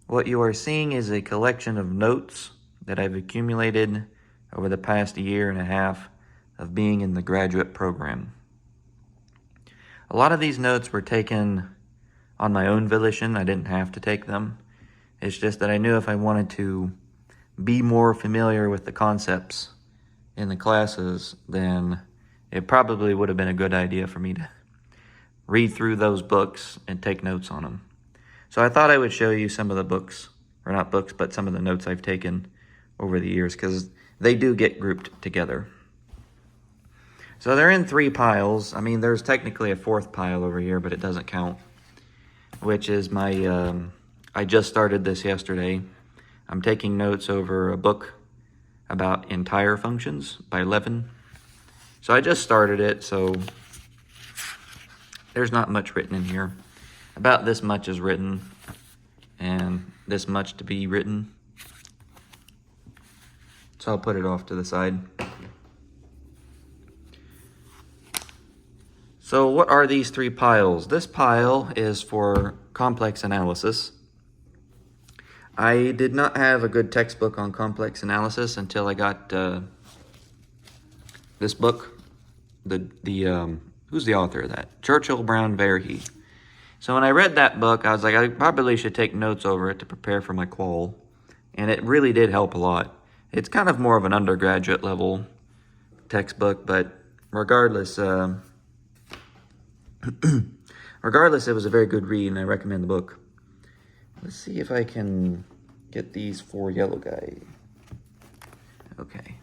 What you are seeing is a collection of notes that I've accumulated over the past year and a half of being in the graduate program. A lot of these notes were taken on my own volition. I didn't have to take them. It's just that I knew if I wanted to be more familiar with the concepts in the classes, then it probably would have been a good idea for me to read through those books and take notes on them. So I thought I would show you some of the books, or not books, but some of the notes I've taken over the years, because they do get grouped together. So they're in 3 piles. I mean, there's technically a 4th pile over here, but it doesn't count, which is my, I just started this yesterday. I'm taking notes over a book about entire functions by Levin. So I just started it, so there's not much written in here. About this much is written, and this much to be written. So I'll put it off to the side. So what are these 3 piles? This pile is for complex analysis. I did not have a good textbook on complex analysis until I got this book. Who's the author of that? Churchill Brown Verhey. So when I read that book, I was like, I probably should take notes over it to prepare for my qual. And it really did help a lot. It's kind of more of an undergraduate level textbook, but regardless, regardless, it was a very good read, and I recommend the book. Let's see if I can get these 4 yellow guys. Okay.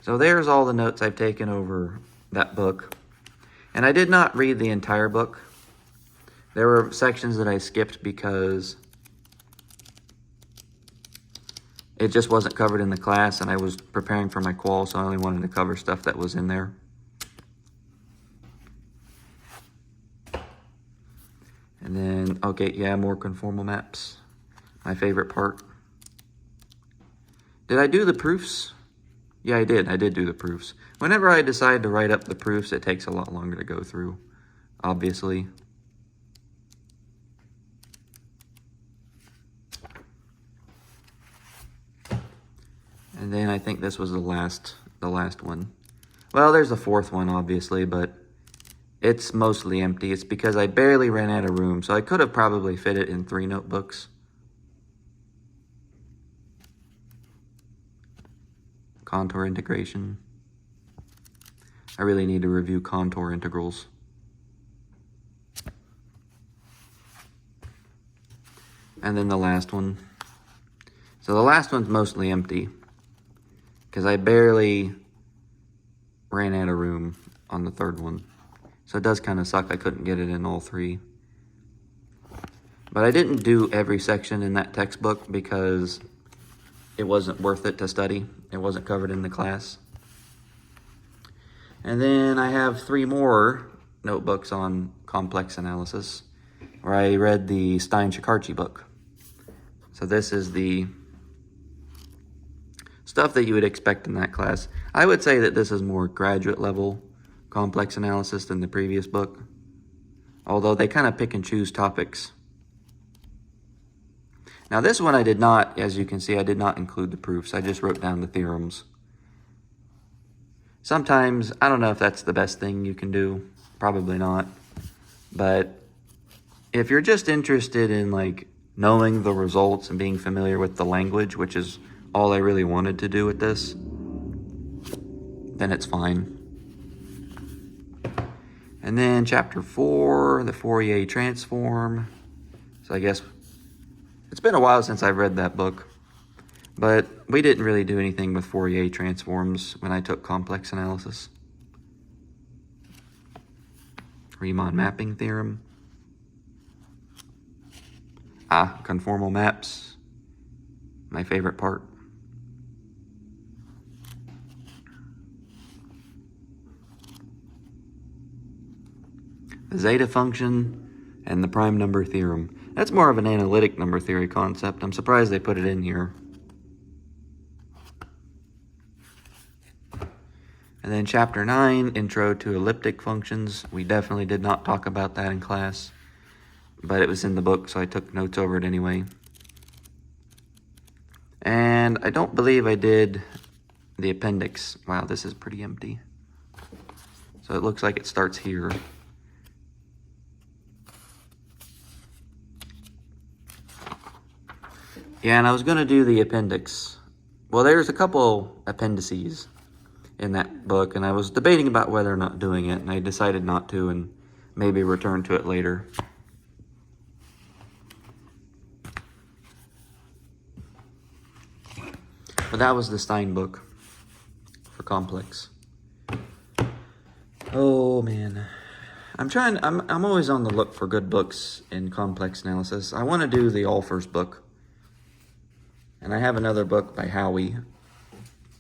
So there's all the notes I've taken over that book. And I did not read the entire book. There were sections that I skipped because it just wasn't covered in the class, and I was preparing for my qual, so I only wanted to cover stuff that was in there. And then, okay, yeah, more conformal maps. My favorite part. Did I do the proofs? Yeah, I did. I did do the proofs. Whenever I decide to write up the proofs, it takes a lot longer to go through, obviously. And then I think this was the last one. Well, there's a 4th one, obviously, but it's mostly empty. It's because I barely ran out of room, so I could have probably fit it in 3 notebooks. Contour integration. I really need to review contour integrals. And then the last one. So the last one's mostly empty, because I barely ran out of room on the 3rd one. So it does kind of suck I couldn't get it in all 3. But I didn't do every section in that textbook because it wasn't worth it to study. It wasn't covered in the class. And then I have 3 more notebooks on complex analysis where I read the Stein-Shikarchi book. So this is the stuff that you would expect in that class. I would say that this is more graduate level complex analysis than the previous book, although they kind of pick and choose topics. Now this one I did not, as you can see, I did not include the proofs. I just wrote down the theorems. Sometimes, I don't know if that's the best thing you can do. Probably not. But if you're just interested in like knowing the results and being familiar with the language, which is all I really wanted to do with this, then it's fine. And then chapter 4, the Fourier transform. So I guess it's been a while since I've read that book, but we didn't really do anything with Fourier transforms when I took complex analysis. Riemann mapping theorem. Conformal maps. My favorite part. The zeta function and the prime number theorem. That's more of an analytic number theory concept. I'm surprised they put it in here. And then chapter 9, intro to elliptic functions. We definitely did not talk about that in class. but it was in the book, so I took notes over it anyway. And I don't believe I did the appendix. Wow, this is pretty empty. So it looks like it starts here. Yeah, and I was going to do the appendix. Well, there's a couple appendices in that book, and I was debating about whether or not doing it, and I decided not to, and maybe return to it later. But that was the Stein book for complex. Oh man, I'm always on the look for good books in complex analysis. I want to do the Allfors book, and I have another book by Howie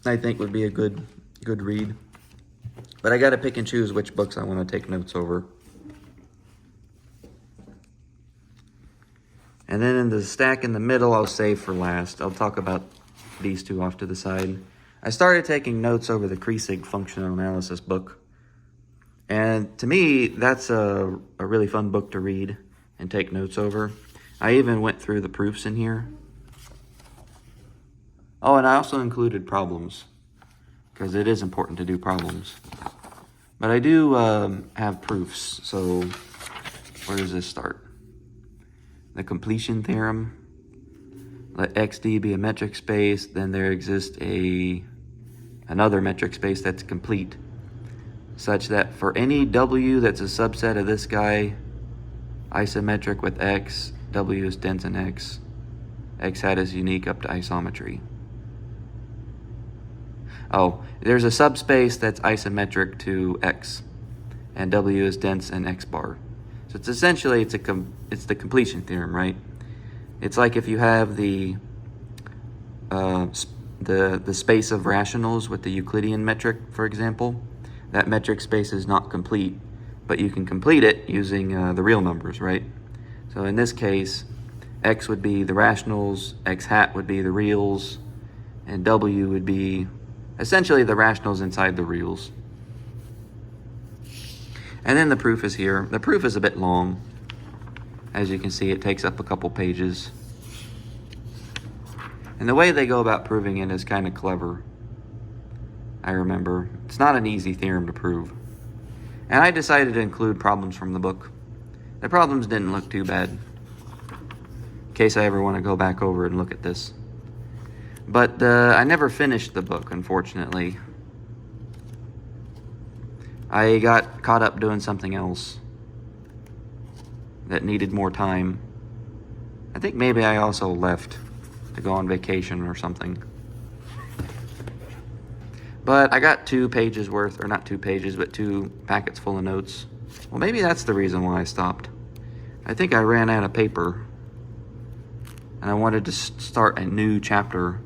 I think would be a good read. But I got to pick and choose which books I want to take notes over. And then in the stack in the middle, I'll save for last. I'll talk about these two off to the side. I started taking notes over the Kriesig functional analysis book. And to me, that's a really fun book to read and take notes over. I even went through the proofs in here. Oh, and I also included problems, because it is important to do problems. But I do have proofs, so where does this start? The completion theorem. Let XD be a metric space, then there exists another metric space that's complete, such that for any W that's a subset of this guy, isometric with X, W is dense in X, X hat is unique up to isometry. Oh, there's a subspace that's isometric to X, and W is dense in X bar. So it's essentially, it's the completion theorem, right? It's like if you have the space of rationals with the Euclidean metric, for example, that metric space is not complete, but you can complete it using the real numbers, right? So in this case, X would be the rationals, X hat would be the reals, and W would be essentially the rationals inside the reals. And then the proof is here. The proof is a bit long. As you can see, it takes up a couple pages. And the way they go about proving it is kind of clever. I remember. It's not an easy theorem to prove. And I decided to include problems from the book. The problems didn't look too bad, in case I ever want to go back over and look at this. But I never finished the book, unfortunately. I got caught up doing something else that needed more time. I think maybe I also left to go on vacation or something. But I got 2 pages worth, or not 2 pages, but 2 packets full of notes. Well, maybe that's the reason why I stopped. I think I ran out of paper, and I wanted to start a new chapter,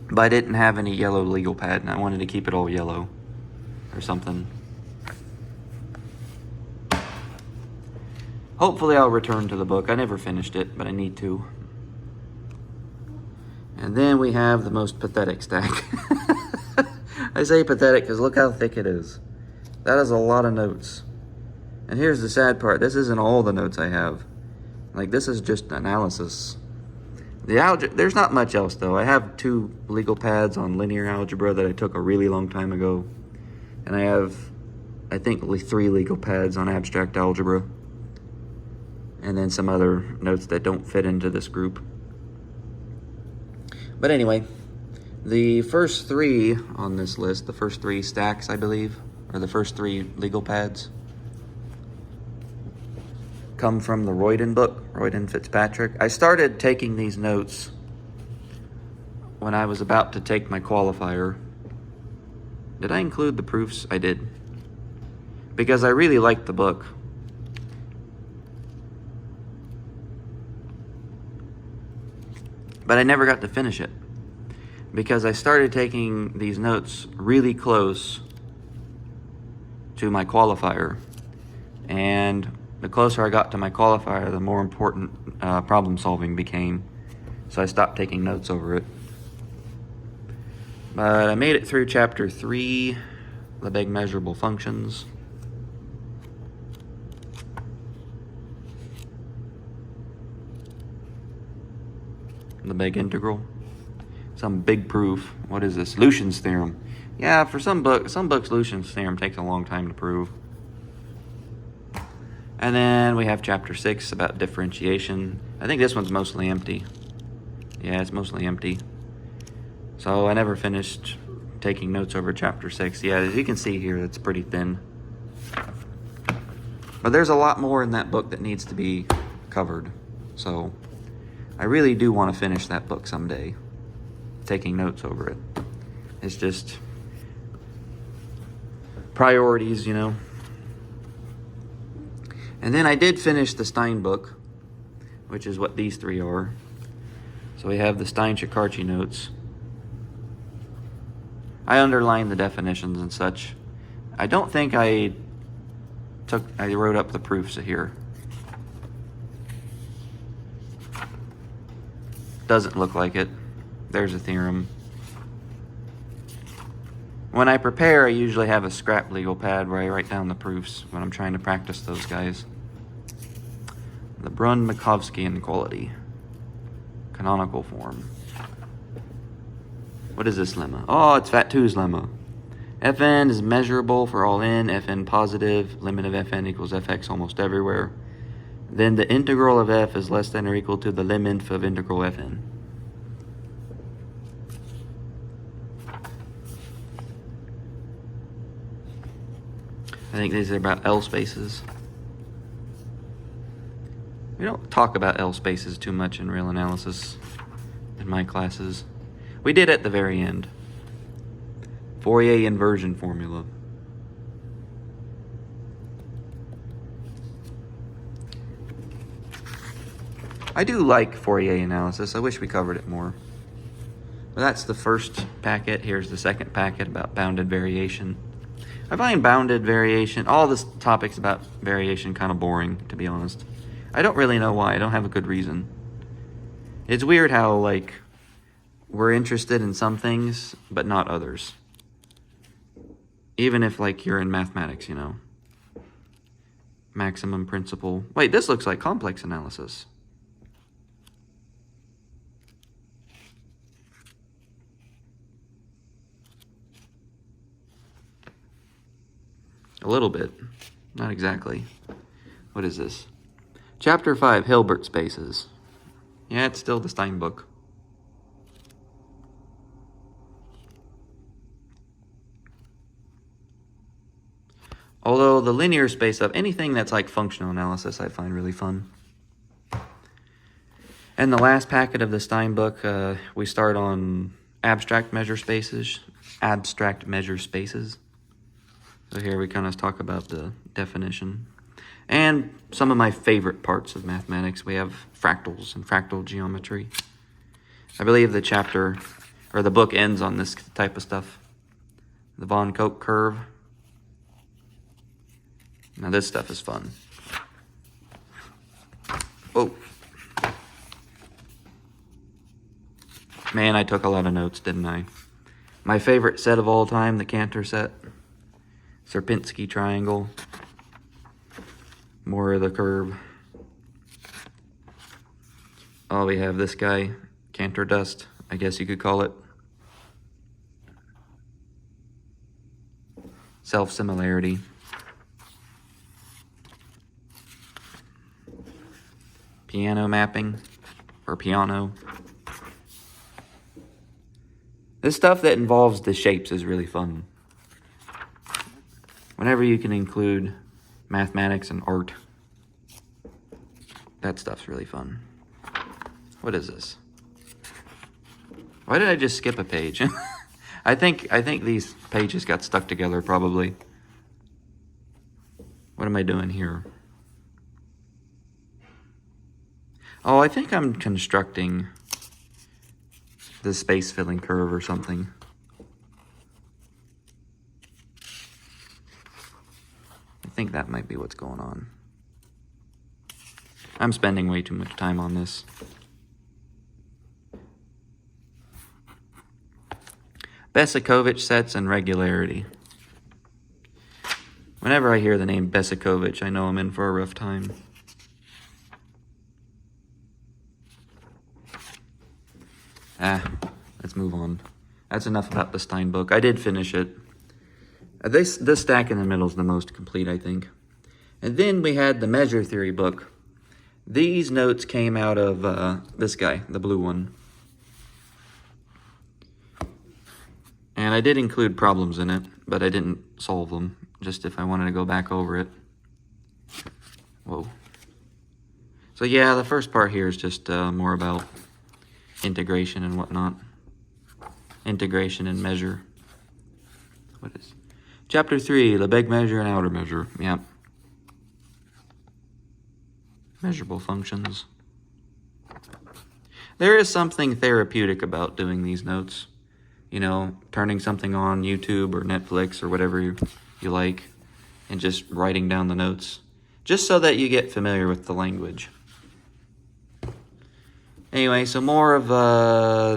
but I didn't have any yellow legal pad, and I wanted to keep it all yellow or something. Hopefully I'll return to the book. I never finished it, but I need to. And then we have the most pathetic stack. I say pathetic because look how thick it is. That is a lot of notes. And here's the sad part. This isn't all the notes I have. Like, this is just analysis. There's not much else, though. I have 2 legal pads on linear algebra that I took a really long time ago. And I have, I think, 3 legal pads on abstract algebra. And then some other notes that don't fit into this group. But anyway, the first 3 on this list, the first 3 stacks, I believe, or the first 3 legal pads, come from the Royden book, Royden Fitzpatrick. I started taking these notes when I was about to take my qualifier. Did I include the proofs? I did. Because I really liked the book. But I never got to finish it because I started taking these notes really close to my qualifier. And the closer I got to my qualifier, the more important problem solving became. So I stopped taking notes over it. But I made it through chapter 3, Lebesgue measurable functions. the big integral. Some big proof. What is this? Lucian's theorem. Yeah, for some books, Lucian's theorem takes a long time to prove. And then we have chapter 6 about differentiation. I think this one's mostly empty. Yeah, it's mostly empty. So I never finished taking notes over chapter 6. Yeah, as you can see here, it's pretty thin. But there's a lot more in that book that needs to be covered. So I really do want to finish that book someday, taking notes over it. It's just priorities, you know. And then I did finish the Stein book, which is what these three are. So we have the Stein-Cecarci notes. I underlined the definitions and such. I don't think I wrote up the proofs here. Doesn't look like it. There's a theorem. When I prepare, I usually have a scrap legal pad where I write down the proofs when I'm trying to practice those guys. The Brun-Minkowski inequality. Canonical form. What is this lemma? Oh, it's Vattu's lemma. Fn is measurable for all n, Fn positive, limit of Fn equals Fx almost everywhere. Then the integral of f is less than or equal to the limit of integral Fn. I think these are about L spaces. We don't talk about L spaces too much in real analysis in my classes. We did at the very end. Fourier inversion formula. I do like Fourier analysis. I wish we covered it more. But that's the first packet. Here's the second packet about bounded variation. I find bounded variation, all this topics about variation kind of boring, to be honest. I don't really know why. I don't have a good reason. It's weird how, like, we're interested in some things, but not others. Even if, like, you're in mathematics, you know. Maximum principle. Wait, this looks like complex analysis. A little bit. Not exactly. What is this? Chapter 5, Hilbert spaces. Yeah, it's still the Stein book. Although the linear space of anything that's like functional analysis I find really fun. And the last packet of the Stein book, we start on abstract measure spaces. So here we kind of talk about the definition. And some of my favorite parts of mathematics. We have fractals and fractal geometry. I believe the chapter, or the book ends on this type of stuff. The von Koch curve. Now this stuff is fun. Oh. Man, I took a lot of notes, didn't I? My favorite set of all time, the Cantor set. Sierpinski triangle. More of the curve. Oh, we have this guy, Cantor dust, I guess you could call it. Self-similarity. Piano mapping, or piano. This stuff that involves the shapes is really fun. Whenever you can include mathematics and art, that stuff's really fun. What is this? Why did I just skip a page? I think these pages got stuck together probably. What am I doing here? Oh, I think I'm constructing the space filling curve or something. I think that might be what's going on. I'm spending way too much time on this. Besekovich sets and regularity. Whenever I hear the name Besekovich, I know I'm in for a rough time. Let's move on. That's enough about the Stein book. I did finish it. This stack in the middle is the most complete, I think. And then we had the measure theory book. These notes came out of this guy, the blue one. And I did include problems in it, but I didn't solve them, just if I wanted to go back over it. Whoa. So yeah, the first part here is just more about integration and whatnot. Integration and measure. What is Chapter 3, Lebesgue measure and outer measure. Yep. Measurable functions. There is something therapeutic about doing these notes. You know, turning something on YouTube or Netflix or whatever you like and just writing down the notes. Just so that you get familiar with the language. Anyway, so more of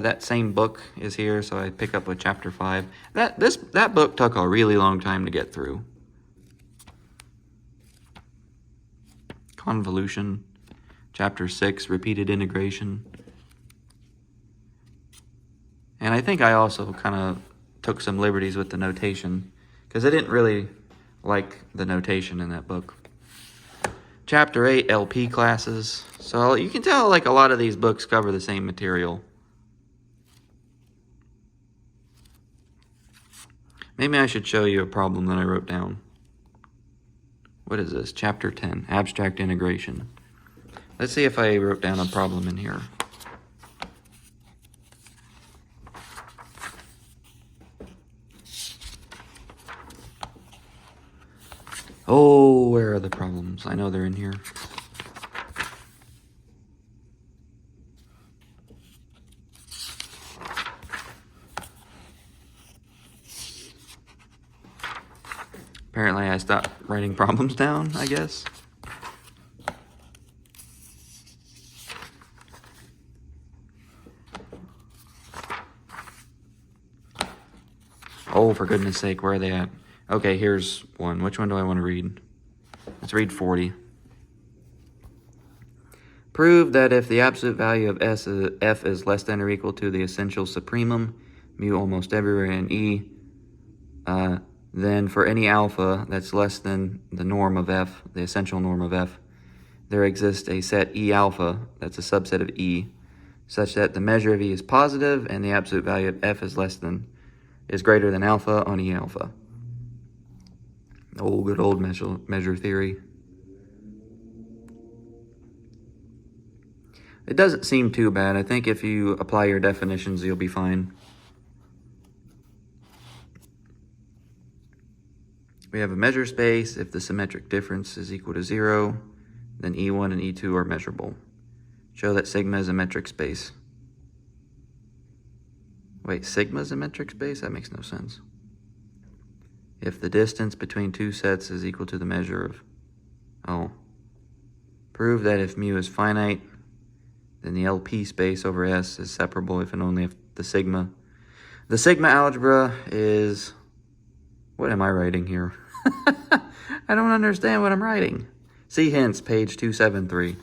that same book is here, so I pick up with Chapter 5. That book took a really long time to get through. Convolution. Chapter 6, Repeated Integration. And I think I also kind of took some liberties with the notation, because I didn't really like the notation in that book. Chapter 8, LP classes. So you can tell like a lot of these books cover the same material. Maybe I should show you a problem that I wrote down. What is this? Chapter 10, Abstract Integration. Let's see if I wrote down a problem in here. Oh, where are the problems? I know they're in here. Apparently I stopped writing problems down, I guess. Oh, for goodness sake, where are they at? Okay, here's one. Which one do I want to read? Let's read 40. Prove that if the absolute value of f is less than or equal to the essential supremum, mu almost everywhere in E, then for any alpha that's less than the norm of f, the essential norm of f, there exists a set E alpha, that's a subset of E, such that the measure of E is positive and the absolute value of f is greater than alpha on E alpha. Oh, good old measure theory. It doesn't seem too bad. I think if you apply your definitions, you'll be fine. We have a measure space. If the symmetric difference is equal to 0, then E1 and E2 are measurable. Show that sigma is a metric space. Wait, sigma is a metric space? That makes no sense. If the distance between two sets is equal to the measure of... Oh. Prove that if mu is finite, then the LP space over S is separable if and only if the sigma... The sigma algebra is... What am I writing here? I don't understand what I'm writing. See hints, page 273.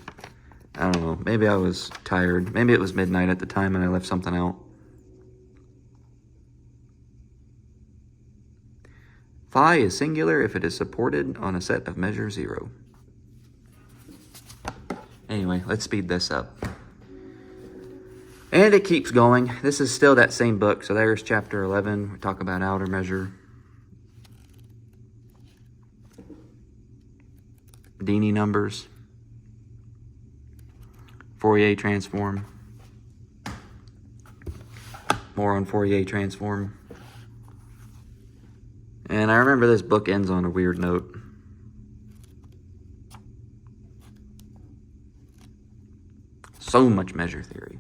I don't know. Maybe I was tired. Maybe it was midnight at the time and I left something out. Phi is singular if it is supported on a set of measure 0. Anyway, let's speed this up. And it keeps going. This is still that same book. So there's chapter 11. We talk about outer measure. Dini numbers. Fourier transform. More on Fourier transform. And I remember this book ends on a weird note. So much measure theory.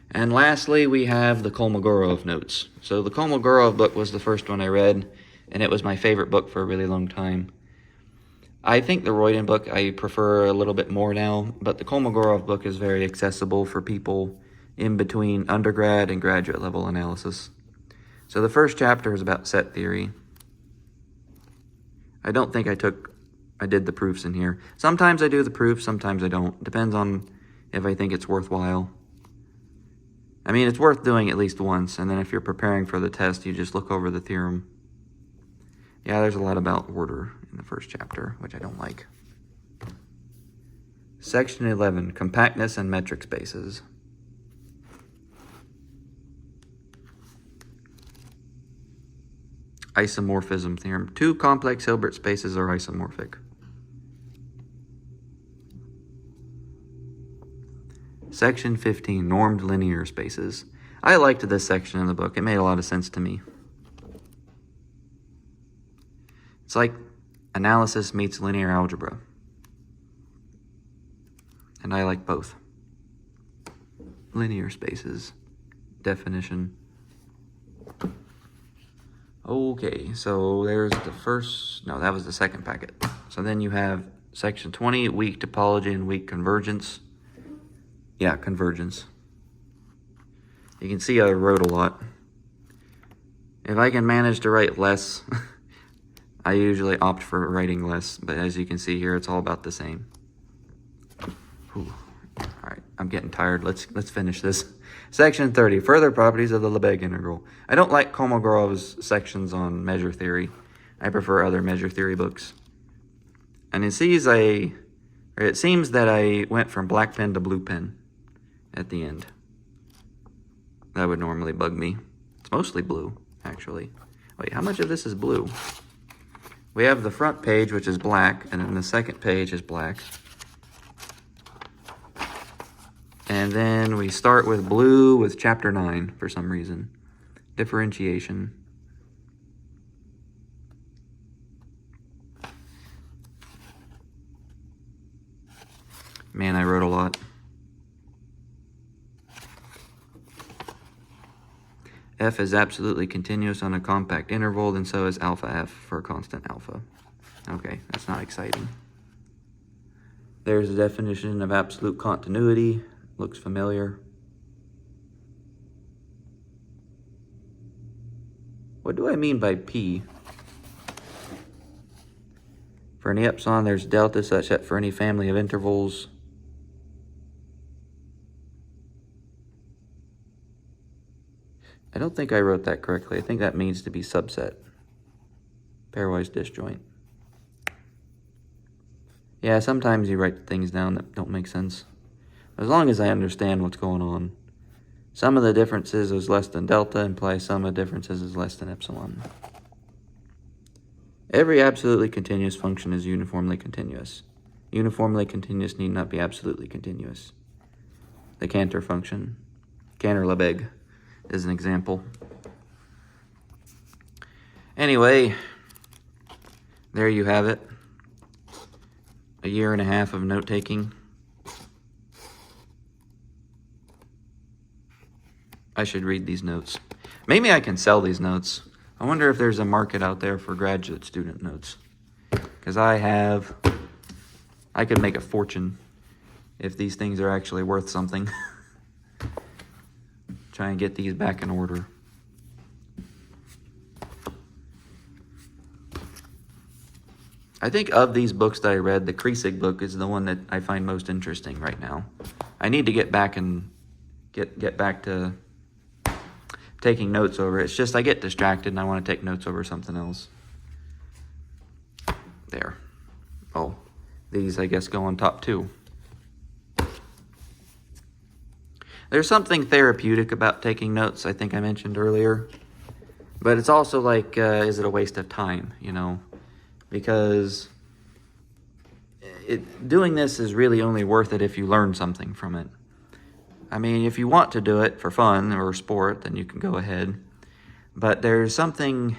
And lastly, we have the Kolmogorov notes. So the Kolmogorov book was the first one I read, and it was my favorite book for a really long time. I think the Royden book I prefer a little bit more now, but the Kolmogorov book is very accessible for people in between undergrad and graduate level analysis. So the first chapter is about set theory. I don't think I did the proofs in here. Sometimes I do the proofs, sometimes I don't. Depends on if I think it's worthwhile. I mean, it's worth doing at least once, and then if you're preparing for the test, you just look over the theorem. Yeah, there's a lot about order in the first chapter, which I don't like. Section 11, compactness and metric spaces. Isomorphism theorem. Two complex Hilbert spaces are isomorphic. Section 15, normed linear spaces. I liked this section in the book. It made a lot of sense to me. It's like analysis meets linear algebra. And I like both. Linear spaces. Definition. Okay, so there's the first, no, that was the second packet. So then you have section 20, weak topology and weak convergence. Yeah, convergence. You can see I wrote a lot. If I can manage to write less, I usually opt for writing less, but as you can see here, it's all about the same. Whew. All right, I'm getting tired. Let's finish this. Section 30, further properties of the Lebesgue integral. I don't like Kolmogorov's sections on measure theory. I prefer other measure theory books. And it seems that I went from black pen to blue pen at the end. That would normally bug me. It's mostly blue, actually. Wait, how much of this is blue? We have the front page, which is black, and then the second page is black. And then we start with blue with chapter 9 for some reason. Differentiation. Man, I wrote a lot. F is absolutely continuous on a compact interval, and so is alpha F for a constant alpha. Okay, that's not exciting. There's a definition of absolute continuity. Looks familiar. What do I mean by P? For any epsilon, there's delta such that for any family of intervals, I don't think I wrote that correctly. I think that means to be subset. Pairwise disjoint. Yeah, sometimes you write things down that don't make sense. As long as I understand what's going on. Sum of the differences is less than delta implies sum of differences is less than epsilon. Every absolutely continuous function is uniformly continuous. Uniformly continuous need not be absolutely continuous. The Cantor function, Cantor-Lebesgue, is an example. Anyway, there you have it. A year and a half of note-taking. I should read these notes. Maybe I can sell these notes. I wonder if there's a market out there for graduate student notes. Because I could make a fortune if these things are actually worth something. Try and get these back in order. I think of these books that I read, the Kriesig book is the one that I find most interesting right now. I need to get back and get back to taking notes over it. It's just I get distracted and I want to take notes over something else. There. Oh, these I guess go on top too. There's something therapeutic about taking notes, I think I mentioned earlier. But it's also like, is it a waste of time, you know? Because doing this is really only worth it if you learn something from it. I mean, if you want to do it for fun or sport, then you can go ahead. But there's something,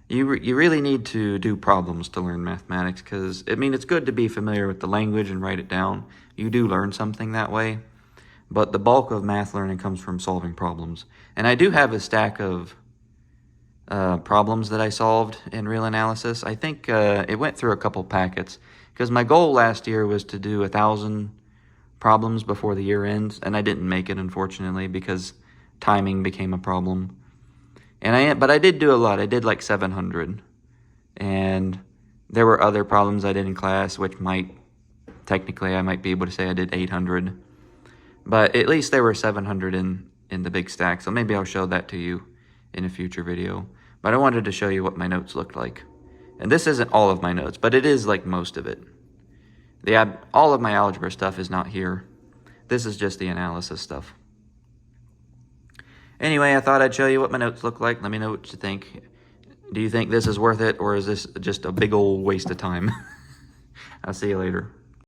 you really need to do problems to learn mathematics because, I mean, it's good to be familiar with the language and write it down. You do learn something that way. But the bulk of math learning comes from solving problems. And I do have a stack of problems that I solved in real analysis. I think it went through a couple packets because my goal last year was to do 1,000 problems before the year ends, and I didn't make it, unfortunately, because timing became a problem. But I did do a lot. I did like 700, and there were other problems I did in class, which technically I might be able to say I did 800. But at least there were 700 in the big stack, so maybe I'll show that to you in a future video. But I wanted to show you what my notes looked like. And this isn't all of my notes, but it is like most of it. All of my algebra stuff is not here. This is just the analysis stuff. Anyway, I thought I'd show you what my notes look like. Let me know what you think. Do you think this is worth it, or is this just a big old waste of time? I'll see you later.